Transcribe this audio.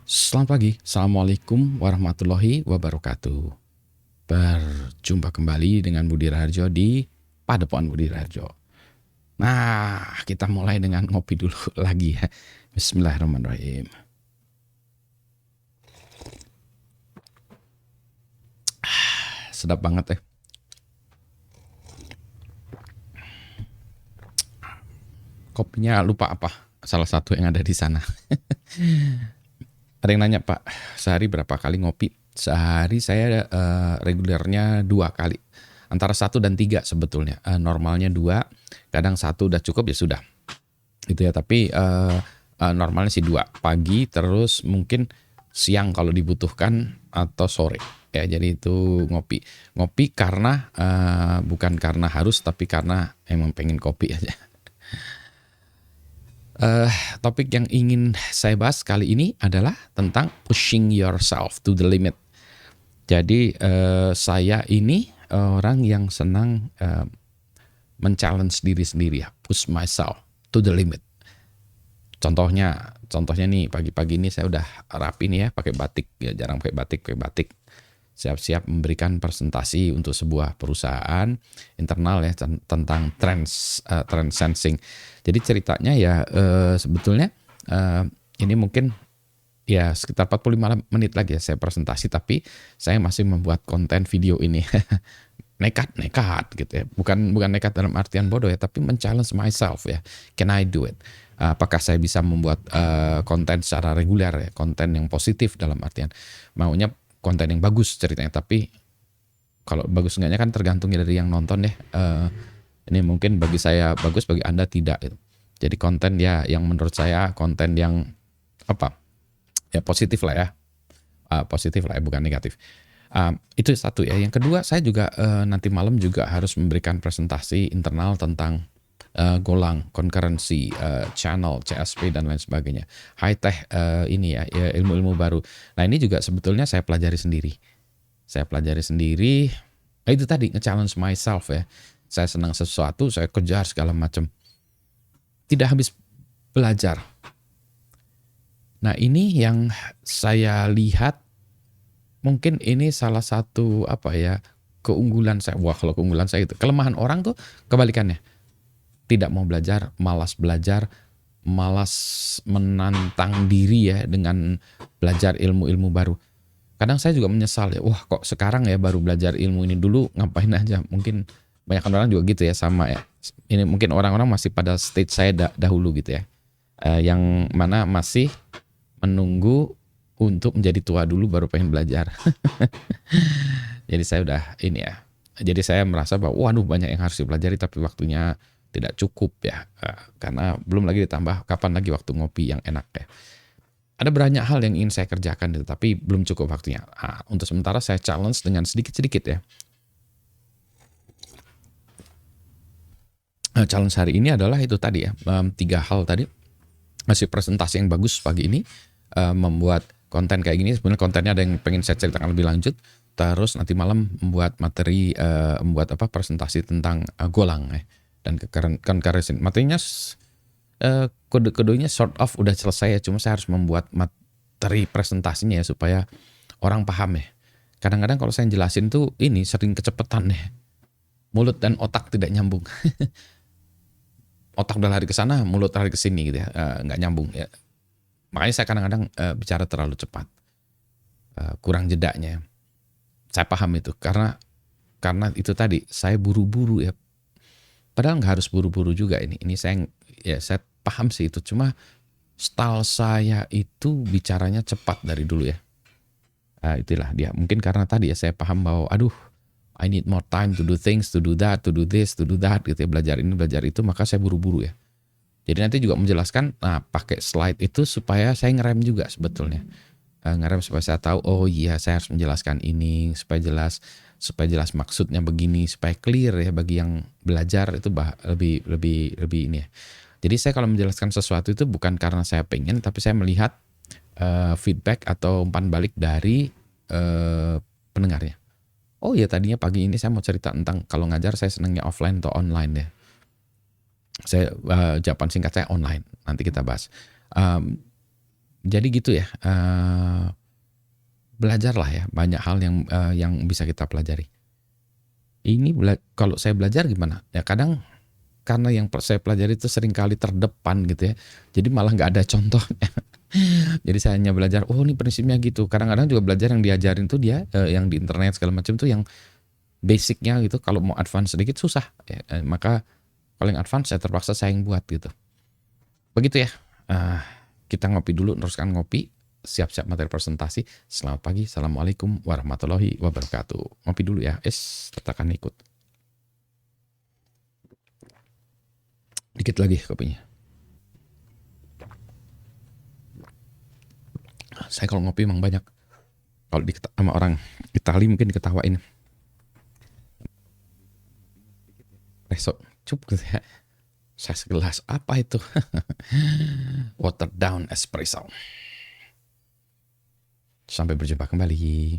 Selamat pagi, Assalamualaikum warahmatullahi wabarakatuh. Berjumpa kembali dengan Budi Raharjo di Padepokan Budi Raharjo. Nah, kita mulai dengan ngopi dulu lagi ya. Bismillahirrahmanirrahim. Sedap banget ya. Kopinya lupa apa? Salah satu yang ada di sana. Ada yang nanya, Pak, sehari berapa kali ngopi? Sehari saya regulernya 2 kali. Antara 1 dan 3 sebetulnya. Normalnya 2, kadang 1 udah cukup ya sudah. Gitu ya, tapi normalnya sih 2. Pagi terus mungkin siang kalau dibutuhkan atau sore. Ya, jadi itu ngopi. Ngopi karena bukan karena harus tapi karena emang pengen kopi aja. Topik yang ingin saya bahas kali ini adalah tentang pushing yourself to the limit. Jadi saya ini orang yang senang men-challenge diri sendiri ya, push myself to the limit. Contohnya nih pagi-pagi ini saya udah rapi nih ya, pakai batik ya, jarang pakai batik. Siap-siap memberikan presentasi untuk sebuah perusahaan internal ya tentang trend sensing. Jadi ceritanya ya sebetulnya ini mungkin ya sekitar 45 menit lagi ya saya presentasi, tapi saya masih membuat konten video ini. nekat gitu ya. Bukan nekat dalam artian bodoh ya, tapi men-challenge myself ya. Can I do it? Apakah saya bisa membuat konten secara reguler ya, konten yang positif dalam artian maunya konten yang bagus ceritanya, tapi kalau bagus enggaknya kan tergantung dari yang nonton ya. Ini mungkin bagi saya bagus, bagi Anda tidak gitu. Jadi konten ya yang menurut saya konten yang apa? Ya positif lah ya. Positif lah ya, bukan negatif. Itu satu ya. Yang kedua, saya juga nanti malam juga harus memberikan presentasi internal tentang Golang, concurrency, channel, CSP dan lain sebagainya. High tech ini ya, ya ilmu-ilmu baru. Nah ini juga sebetulnya saya pelajari sendiri. Nah, itu tadi nge-challenge myself ya. Saya senang sesuatu, saya kejar segala macam. Tidak habis belajar. Nah ini yang saya lihat, mungkin ini salah satu apa ya, keunggulan saya. Wah, kalau keunggulan saya itu. Kelemahan orang tuh kebalikannya. Tidak mau belajar, malas belajar, malas menantang diri ya dengan belajar ilmu-ilmu baru. Kadang saya juga menyesal ya, wah kok sekarang ya baru belajar ilmu ini, dulu ngapain aja. Mungkin banyak orang juga gitu ya, sama ya. Ini mungkin orang-orang masih pada stage saya dahulu gitu ya. Yang mana masih menunggu untuk menjadi tua dulu baru pengen belajar. Jadi saya udah ini ya. Jadi saya merasa bahwa waduh banyak yang harus dipelajari tapi waktunya tidak cukup ya. Karena belum lagi ditambah kapan lagi waktu ngopi yang enak ya. Ada banyak hal yang ingin saya kerjakan tapi belum cukup waktunya. Untuk sementara saya challenge dengan sedikit-sedikit ya. Challenge hari ini adalah itu tadi ya. 3 hal tadi. Masih presentasi yang bagus pagi ini. Membuat konten kayak gini, sebenarnya kontennya ada yang pengen saya ceritakan lebih lanjut. Terus nanti malam membuat materi, membuat presentasi tentang Golang ya, dan concurrency. Materinya kode-kodenya sort of udah selesai ya, cuma saya harus membuat materi presentasinya ya supaya orang paham ya. Kadang-kadang kalau saya jelasin tuh ini sering kecepatan ya, mulut dan otak tidak nyambung. Otak udah lari ke sana, mulut lari ke sini gitu ya, nggak nyambung ya. Makanya saya kadang-kadang bicara terlalu cepat, kurang jedanya. Saya paham itu karena itu tadi saya buru-buru ya. Padahal nggak harus buru-buru juga ini. Ini saya paham sih itu. Cuma style saya itu bicaranya cepat dari dulu ya. Itulah dia. Mungkin karena tadi ya saya paham bahwa aduh, I need more time to do things, to do that, to do this, to do that gitu ya. Belajar ini, belajar itu, maka saya buru-buru ya. Jadi nanti juga menjelaskan, pakai slide itu supaya saya ngerem juga sebetulnya. Ngerem supaya saya tahu, oh iya saya harus menjelaskan ini supaya jelas maksudnya begini, supaya clear ya bagi yang belajar itu lebih ini ya. Jadi saya kalau menjelaskan sesuatu itu bukan karena saya pengen, tapi saya melihat feedback atau umpan balik dari pendengarnya. Oh ya tadinya pagi ini saya mau cerita tentang kalau ngajar saya senangnya offline atau online ya. Saya jawaban singkat saya online. Nanti kita bahas. Jadi gitu ya, belajarlah ya, banyak hal yang bisa kita pelajari. Ini kalau saya belajar gimana? Ya kadang karena yang saya pelajari itu seringkali terdepan gitu ya, jadi malah nggak ada contohnya. Jadi saya hanya belajar, oh ini prinsipnya gitu. Kadang-kadang juga belajar yang diajarin tuh dia, yang di internet segala macam tuh yang basicnya gitu, kalau mau advance sedikit susah. Ya, maka kalau yang advance saya terpaksa saya yang buat gitu. Begitu ya, kita ngopi dulu, teruskan ngopi, siap-siap materi presentasi. Selamat pagi, Assalamualaikum warahmatullahi wabarakatuh. Ngopi dulu ya, tekan ikut. Dikit lagi kopinya. Saya kalau ngopi emang banyak. Kalau sama orang Itali mungkin diketawain. Esok cup gitu ya. Saya segelas apa itu? Water down espresso. Sampai berjumpa kembali.